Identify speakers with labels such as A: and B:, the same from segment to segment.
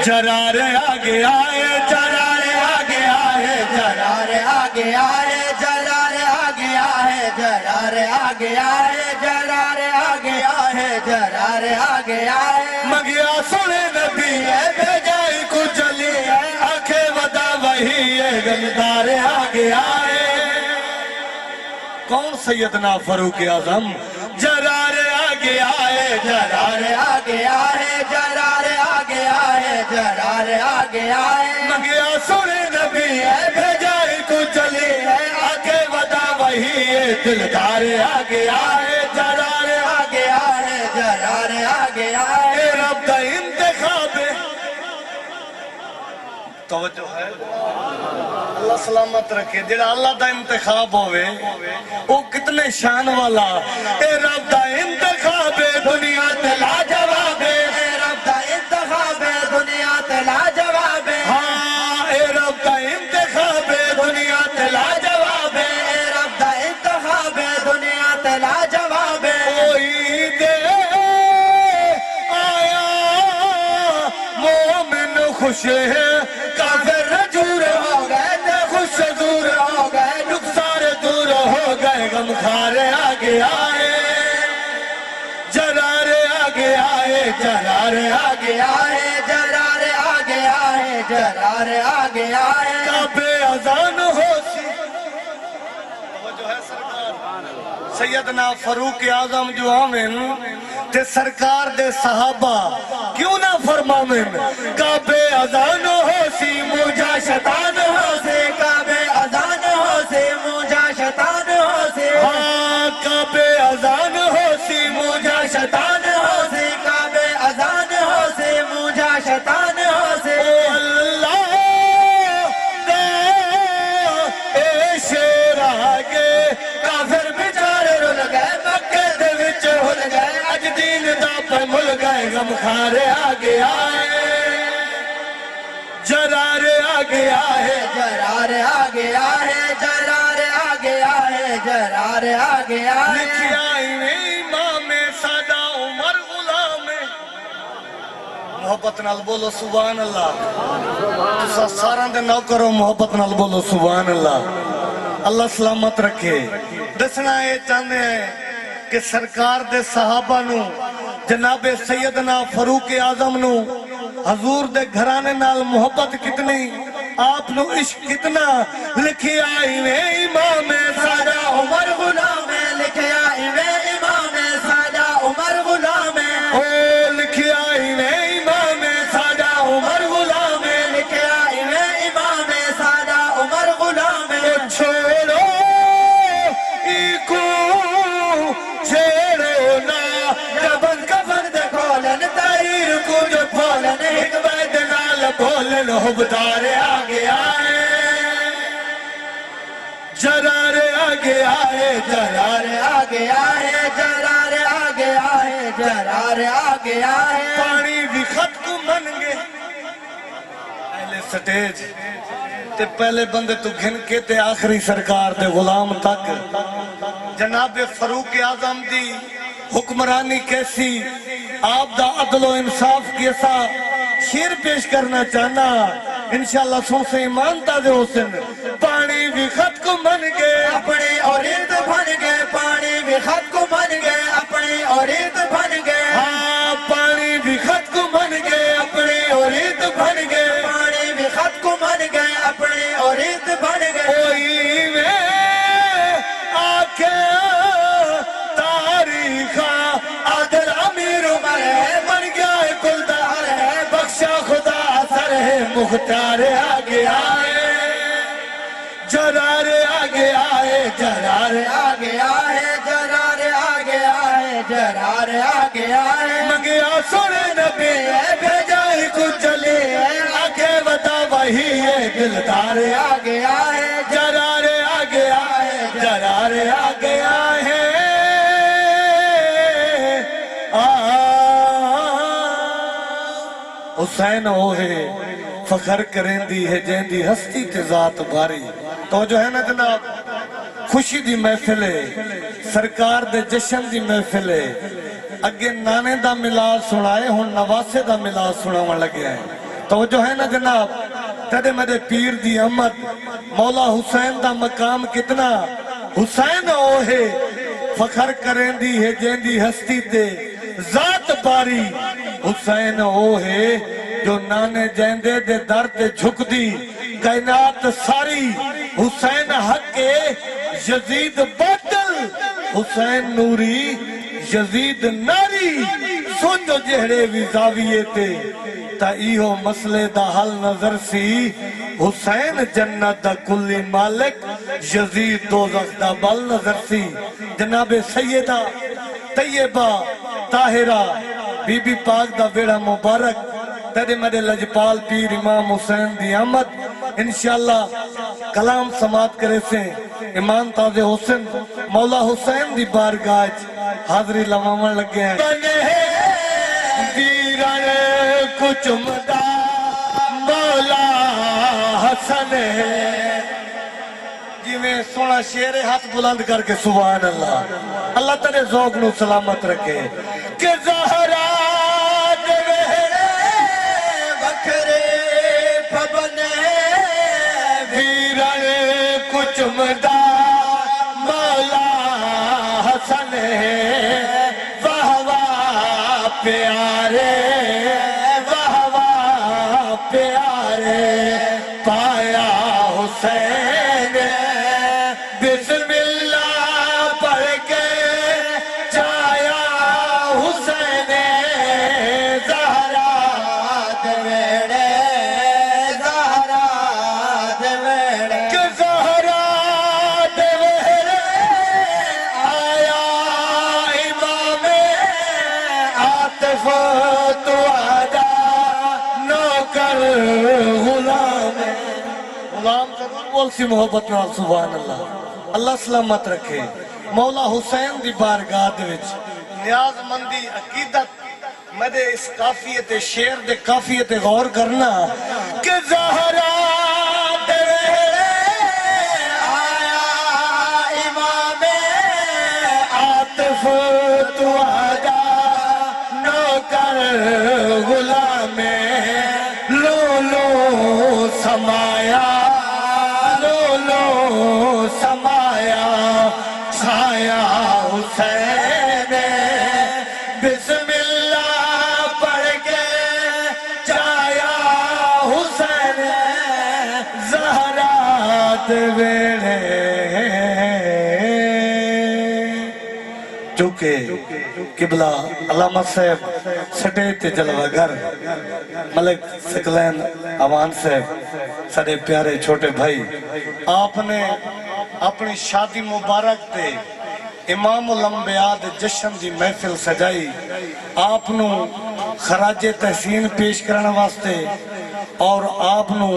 A: جرار آگے آئے جرار آگے آئے جرار آگے آئے جرار آگے آئے جرار آگے آئے جرار آگے آئے جرار آگے آئے مگیا سنے نبی ہے بھیجائی کو چلی ہے آنکھیں ودا وہی ہے گلدار آگے آئے کون سیدنا فاروق اعظم جرار آگے آئے جرار آگے آئے جرار آگے آئے جرار آگے آئے مگیا سنے نبی ہے بھیجائی کو چلی ہے آگے ودا وہی ہے دلدار آگے آئے جرار آگے آئے جرار آگے آئے رب دا انتخاب توجہ ہے اللہ سلامت رکھے جڑا اللہ دا انتخاب ہوئے وہ کتنے شان والا اے رب دا انتخاب دنیا تے لا جواب اے رب دا انتخاب دنیا تے لا جواب ہاں اے رب دا انتخاب دنیا تے لا جواب اے رب دا انتخاب دنیا تے لا جواب کوئی دے آیا مومن خوش ہے کافر رجور ہو گئے تے خوش دور ہو گئے نقصار دور ہو گئے غم خارے آگے آئے جرار آگے آئے جرار آگے آئے جرار آگے آئے جرار آگے آئے کعبے اذان ہو سی توجہ ہے سرکار سیدنا فاروق اعظم جو آمین تے سرکار دے صحابہ کیوں نہ فرمامن کعبے اذان ہو سی موجہ شیطان ہو سی کعبے اذان ہو سی موجہ شیطان ہو سی ہاں کعبے اذان ہو سی موجہ شیطان ہو سی کعبے اذان ہو سی موجہ شیطان ہو سی اللہ دا اے شیر آگے کافر بچارے رل گئے مکہ دے وچ ہل گئے اج دین دا پہ مل گئے غم خارے آگے آئے جرار آگے آئے جرار آگے آئے جرار آگے آئے جرار آگے آئے لکھی آئی امام سادہ عمر غلام محبت نال بولو سبحان اللہ تسا سارا دے نو کرو محبت نال بولو سبحان اللہ اللہ سلامت رکھے دسنا یہ چاہتے ہیں کہ سرکار دے صحابہ نو جناب سیدنا فاروق اعظم نو حضور دے گھرانے نال محبت کتنی آپ نو عشق کتنا لکھی آئی میں امام سادہ عمر غلام لکھی آئی میں امام سادہ عمر غلام او لکھی آئی میں امام سادہ عمر غلام لکھی آئی میں امام سادہ عمر غلام چھوڑو ایکو چھوڑو نا جبن کفن دے کھولن تحریر کو جو پھولن ایک بید نال بولن حبدار آگے آئے جرار آگے آئے جرار آگے آئے جرار آگے آئے جرار آگے آئے پانی بھی خط کو من گے پہلے سٹیج تے پہلے بندے تو گھن کے تے آخری سرکار دے غلام تک جناب فاروق اعظم دی حکمرانی کیسی آپ دا عدل و انصاف کیسا شیر پیش کرنا چاہنا انشاءاللہ سن سے ایمان تازے حسن پانی بھی خط کو من گئے اپنی عورت بن گئے پانی بھی خط کو من گئے اپنی عورت بن گئے ہاں پانی بھی خط کو من گئے اپنی عورت بن گئے پانی بھی خط کو من گئے اپنی عورت بن گئے کوئی میں آکے تاریخہ عادل امیر عمر ہے بن گیا ہے کلدار ہے بخشا خدا اثر ہے مختار آگے آئے جرار آگے آئے جرار آگے آئے جرار آگے آئے جرار آگے آئے مگیا سنے نبی ہے بھیجائی کو چلے آگے ودا وہی ہے دلدار آگے آئے جرار آگے آئے جرار آگے آئے حسین ہوئے فخر کریں دی ہے جہن دی ہستی تے ذات باری تو جو ہے نا جناب خوشی دی محفل ہے سرکار دے جشن دی محفل ہے اگے نانے دا ملاد سنائے ہن نواسے دا ملاد سناون لگے ہیں توجہ ہے نا جناب تدے میرے پیر دی احمد مولا حسین دا مقام کتنا حسین اوہے فخر کریں دی ہے جین دی ہستی تے ذات باری حسین اوہے جو نانے جیندے دے در تے جھک دی کائنات ساری حسین حق یزید باطل حسین نوری یزید ناری سنجو جہڑے وی زاویے تے تا ایہو مسئلے دا حل نظر سی حسین جنت دا کلی مالک یزید دوزخ دا بل نظر سی جناب سیدہ طیبہ طاہرہ بی بی پاک دا بیڑا مبارک تیرے میرے لجپال پیر امام حسین دی آمد انشاءاللہ کلام سماعت کرے سے امام تاز حسین مولا حسین دی بارگاہ حاضری لمامن لگے ہیں بنے ویران کچھ مدہ مولا حسن جی میں سونا شیر ہاتھ بلند کر کے سبحان اللہ اللہ تیرے ذوق نو سلامت رکھے کہ زہرا چمدہ مولا حسن واہ واہ پیارے واہ واہ پیارے پایا حسین بسم اللہ پڑھ کے جایا حسین زہرا دویڑے زہرا دویڑے تو آجا نوکر غلام غلام ضرور بول سی محبت نال سبحان اللہ اللہ سلامت رکھے مولا حسین دی بارگاہ دے وچ نیاز مندی عقیدت مدے اس کافیت شعر دے کافیت غور کرنا کہ زہرا دے آیا امام عاطف تو آجا کر غلام لولو سمایا لولو سمایا چھایا حسین بسم اللہ پڑھ کے جایا حسین زہرا دویڑے چونکہ قبلہ علامہ صاحب سٹے تے جلوہ گھر ملک سکلین امان صاحب سڑے پیارے چھوٹے بھائی آپ نے اپنی شادی مبارک تے امام الانبیاء دے جشن دی محفل سجائی آپ نو خراج تحسین پیش کرنے واسطے اور آپ نو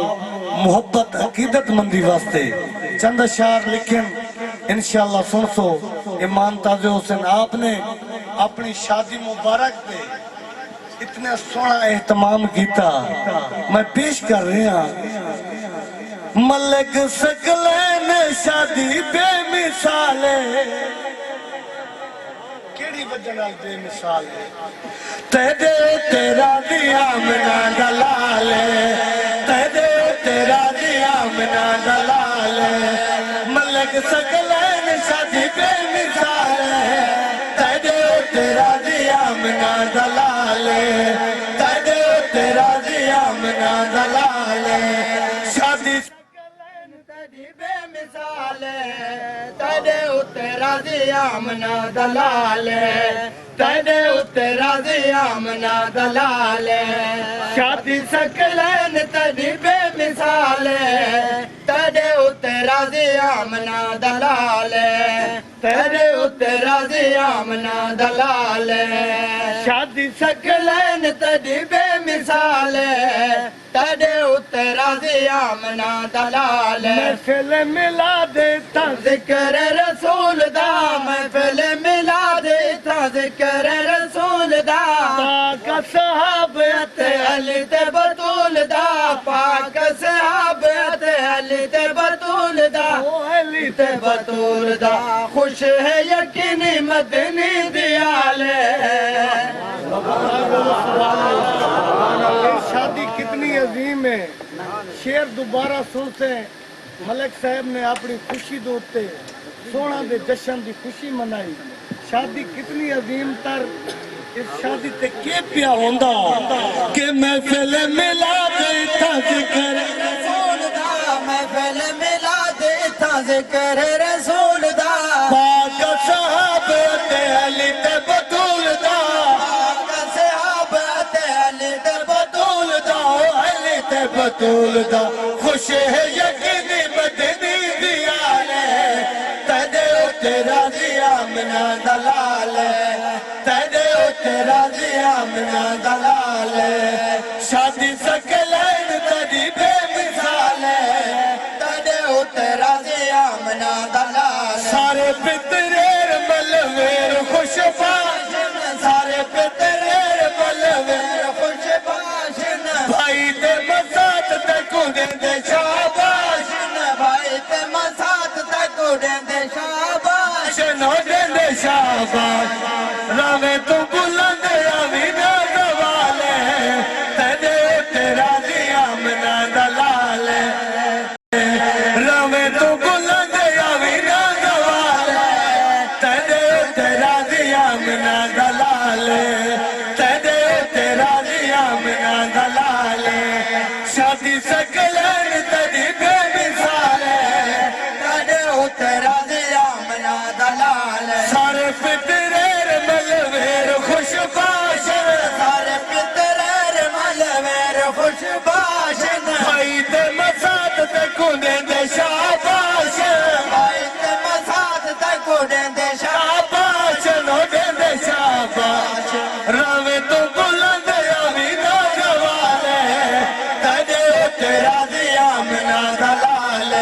A: محبت عقیدت مندی واسطے چند اشعار لکھن انشاءاللہ سن سو امام تاز حسین آپ نے اپنی شادی مبارک پہ اتنے سونا اہتمام کیتا میں پیش کر رہا ملک سکلین شادی بے مثال کیڑی وجہ بے مثال تیرے تیرا دیا منا دلال تیرے تیرا دیا منا دلال ملک سکلین شادی بے مثال تیرے تیرا دیا منا دلال تیرے تیرا دیا منا دلال شادی سکلین تیری بے مثال تیرے تیرا دیا منا دلال تیرے تیرا دیا منا دلال شادی سکلین تیری بے مثال تیرے تیرا دیا منا دلال تیرے تیرا دیا منا دلال شادی سکلین تیری بے مثال تیرے تیرا دیا منا دلال محفل ملا دیتا ذکر رسول دا محفل ملا دیتا ذکر رسول دا پاک صحابت علی تے بطول دا پاک صحابت علی تے بطول دا علی تے بطول دا خوش ہے یقینی مدنی دیالے شادی
B: کتنی عظیم ہے. شیر دوبارہ سنتے ہیں. ملک صاحب نے اپنی خوشی دوتے سونا دے جشن دی خوشی منائی. شادی کتنی عظیم تر. اس شادی تے کے پیا ہوندا کہ محفل میلاد تھا ذکر
A: رسول دا محفل میلاد تھا ذکر رسول دا
B: پاک صحابہ تے علی تے بطول دا
A: پاک صحابہ تے علی تے بطول دا
B: علی تے بطول دا خوش ہے یقینی مدنی دیال تیرے تیرا دیا منا دلال تیرے تیرا دیا منا دلال شادی سکلین تیری بے مثال
A: تیرے تیرا دیا منا دلال
B: سارے پتریر ملویر خوش باشن سارے پتریر ملویر
A: خوش باشن
B: بھائی تے مسات تے کنے دے شاباش
A: بھائی تے مسات تے کنے دے شاباش
B: شنو دے دے شاباش راوے تو بلند آوی نا دوالے تیرے تیرا دیا منا دلال راوے تو بلند آوی نا دوالے تیرے تیرا دیا منا دلال تیرے تیرا دیا منا دلال شادی سکلین تیری بے مثال
A: تیرے تیرا دیا منا دلال
B: سارے پتریر ملویر خوش باشن
A: سارے پتریر ملویر خوش باشن
B: بھائی تے مسات تے کنے دے شاباش
A: بھائی تے مسات تے کنے دے
B: شاباش نو دے دے شاباش راوے تو بلند آوی نا جوالے تیرے تیرا دیا منا دلال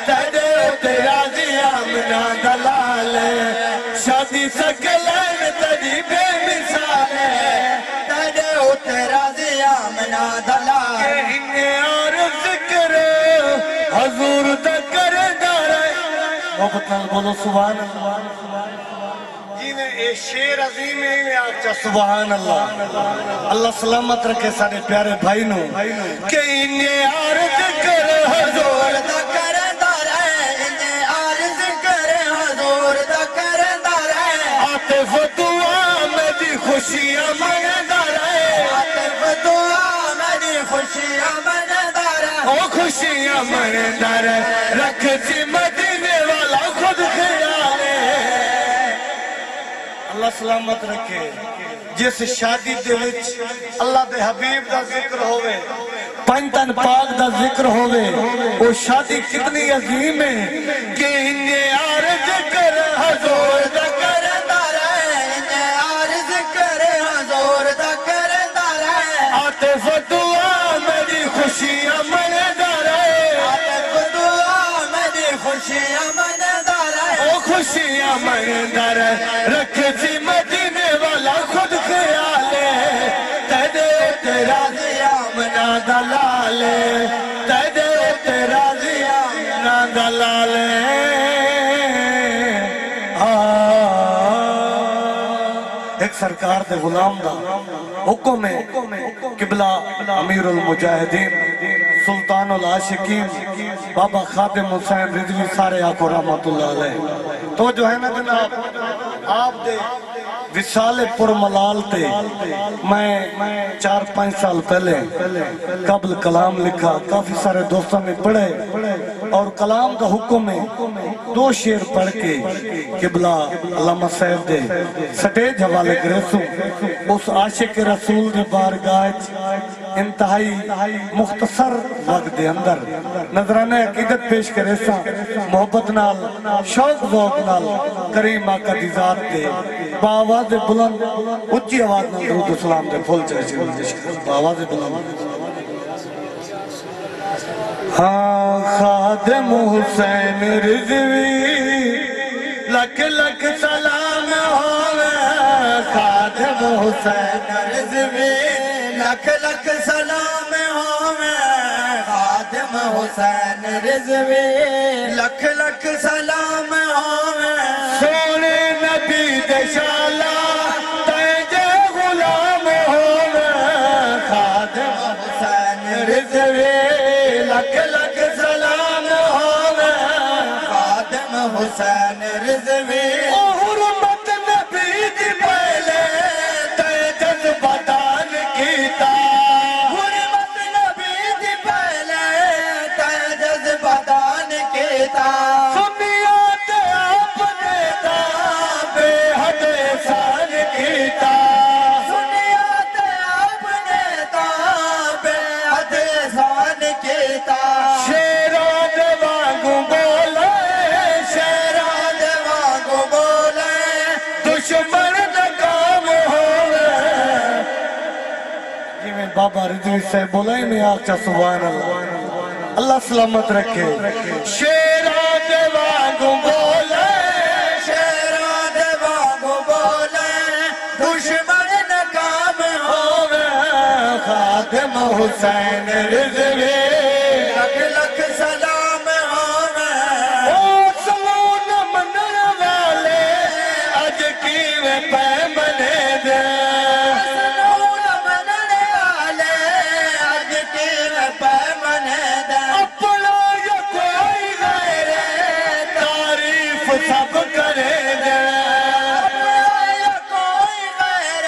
B: تیرے تیرا دیا منا دلال شادی سکلین تیری بے مثال
A: تیرے تیرا دیا منا دلال
B: انہیں اور ذکر حضور تکر دارے محبت نال بولو سبحان اللہ جی میں اے شیر عظیم ہے میں آپ چاہ سبحان اللہ اللہ سلامت رکھے سارے پیارے بھائی نو کہ انہیں اور ذکر حضور
A: تکر دارے انہیں عارض کرے حضور تکر دارے
B: عاطف دعا میں دی خوشیاں منگا رہے
A: عاطف دعا میری خوشیاں من دارے
B: او خوشیاں منگا رہے رکھ سی مدینے والا خود خیال اللہ سلامت رکھے جس شادی دے وچ اللہ دے حبیب دا ذکر ہوئے پنجتن پاک دا ذکر ہوئے وہ شادی کتنی عظیم ہے کہ انہیں عرض کر حضور دا
A: کر دارے انہیں عارض کرے حضور تکر دارے
B: عاطف دعا میری خوشیاں منگا رہے
A: عاطف دعا میری خوشیاں من دارے
B: او خوشیاں منگا رہے رکھ سی مدینے والا خود خیال تیرے تیرا دیا منا دلال تیرے تیرا دیا منا دلال ایک سرکار دے غلام دا حکم ہے قبلہ امیر المجاہدین سلطان العاشقین بابا خادم حسین رضوی سارے آقا رحمت اللہ علیہ تو جو ہے نا جناب آپ دے وصال پر ملال تے میں 4-5 سال پہلے قبل کلام لکھا کافی سارے دوستوں نے پڑھے اور کلام کا حکم ہے 2 شعر پڑھ کے قبلہ علامہ صاحب دے سٹیج حوالے گریسوں اس عاشق رسول دی بارگاہ انتہائی مختصر وقت دے اندر نظرانہ عقیدت پیش کرے سا محبت نال شوق ذوق نال کریم آقا دی ذات دے باواز بلند اچھی آواز نال درود و سلام دے پھول چاہیے باواز بلند ہاں خادم حسین رضوی لکھ لکھ سلام ہوئے خادم حسین
A: رضوی لکھ لکھ سلام ہوئے خادم حسین رضوی لکھ لکھ سلام ہوئے
B: سونے نبی دے شالا تیجے غلام ہوئے خادم
A: حسین
B: رضوی لکھ لکھ سلام ہووے
A: خادم حسین رضوی
B: حرمت نبی دی پہلے تے جذبہ دان کیتا
A: حرمت نبی دی پہلے تے جذبہ دان کیتا
B: سنیا تے آپ نے دا بے حد احسان کیتا
A: سنیا تے آپ نے تا بے حد احسان کیتا
B: شیراں دے وانگوں بولے
A: شیراں دے وانگوں بولے
B: دشمن دا کام ہووے جی میں بابا رضوی سے بولا ہی میں آخچا سبحان اللہ اللہ سلامت رکھے شیراں دے وانگوں بولے
A: شیراں دے وانگوں بولے دشمن ناکام
B: ہووے خادم حسین رضوی
A: لکھ لکھ سلام ہووے
B: او سلون منن والے اج کیویں پے منے دے
A: سنون منن والے اج کیویں پے منے دے
B: اپنا یا کوئی غیر تعریف سب کرے دے
A: یا کوئی غیر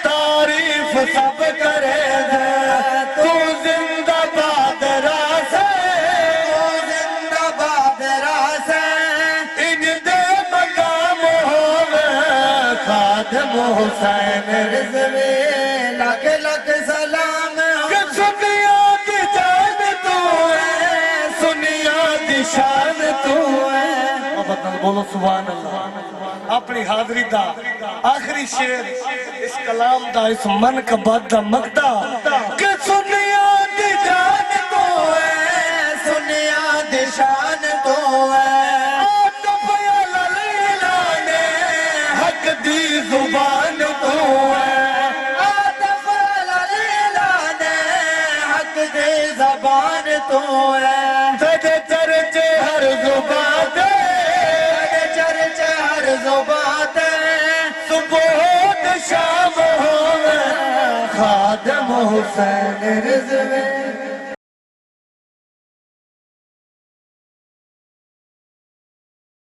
B: تعریف سب کرے دے تو زندہ باد راسے
A: تو زندہ باد راسے
B: ان دے مقام ہووے خادم حسین
A: رضوی لکھ لکھ سلام
B: کہ سنیا دی جان تو ہے سنیا دی شان تو ہے محبت نال بولو سبحان اللہ اپنی حاضری دا آخری شعر اس کلام دا اس من کا بد دا مقدہ کہ سنیا دی جان تو ہے
A: سنیا دی شان تو ہے
B: آتف یا للیلانے حق دی زبان تو ہے
A: آتف لیلا نے حق دی زبان تو ہے
B: تیرے چرچے ہر زبان دے
A: چرچے ہر زبان
B: صبح شام ہووے خادم حسین رضوی